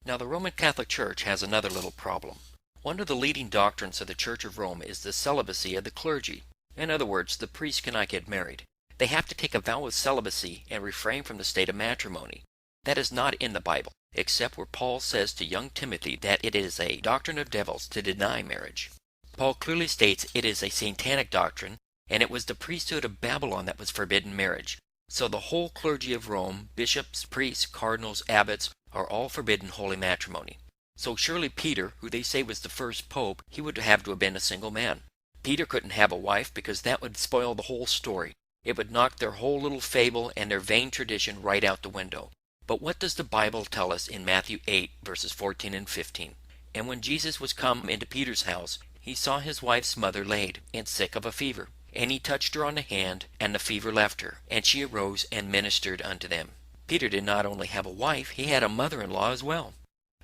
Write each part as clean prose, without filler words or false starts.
Now, the Roman Catholic Church has another little problem. One of the leading doctrines of the Church of Rome is the celibacy of the clergy. In other words, the priests cannot get married. They have to take a vow of celibacy and refrain from the state of matrimony. That is not in the Bible, except where Paul says to young Timothy that it is a doctrine of devils to deny marriage. Paul clearly states it is a satanic doctrine, and it was the priesthood of Babylon that was forbidden marriage. So the whole clergy of Rome, bishops, priests, cardinals, abbots, are all forbidden holy matrimony. So surely Peter, who they say was the first pope, he would have to have been a single man. Peter couldn't have a wife because that would spoil the whole story. It would knock their whole little fable and their vain tradition right out the window. But what does the Bible tell us in Matthew 8, verses 14 and 15? And when Jesus was come into Peter's house, he saw his wife's mother laid, and sick of a fever. And he touched her on the hand, and the fever left her, and she arose and ministered unto them. Peter did not only have a wife, he had a mother-in-law as well.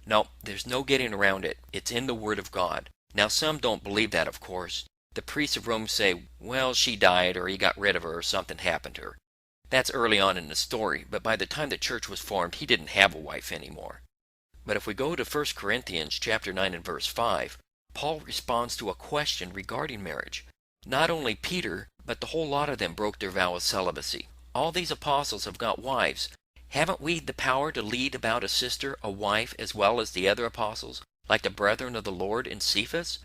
No, there's no getting around it. It's in the Word of God. Now, some don't believe that, of course. The priests of Rome say, well, she died, or he got rid of her, or something happened to her. That's early on in the story, but by the time the church was formed, he didn't have a wife anymore. But if we go to 1 Corinthians chapter 9 and verse 5, Paul responds to a question regarding marriage. Not only Peter, but the whole lot of them broke their vow of celibacy. All these apostles have got wives. Haven't we the power to lead about a sister, a wife, as well as the other apostles, like the brethren of the Lord and Cephas?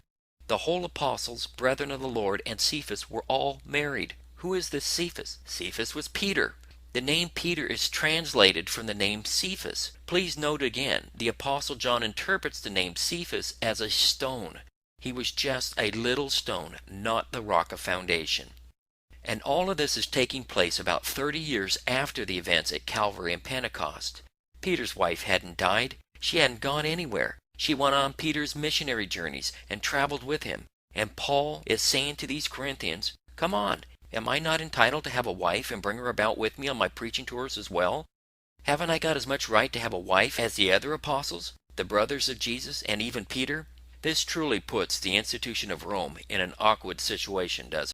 The whole apostles, brethren of the Lord, and Cephas were all married. Who is this Cephas? Cephas was Peter. The name Peter is translated from the name Cephas. Please note again, the Apostle John interprets the name Cephas as a stone. He was just a little stone, not the rock of foundation. And all of this is taking place about 30 years after the events at Calvary and Pentecost. Peter's wife hadn't died. She hadn't gone anywhere. She went on Peter's missionary journeys and traveled with him. And Paul is saying to these Corinthians, come on, am I not entitled to have a wife and bring her about with me on my preaching tours as well? Haven't I got as much right to have a wife as the other apostles, the brothers of Jesus, and even Peter? This truly puts the institution of Rome in an awkward situation, doesn't it?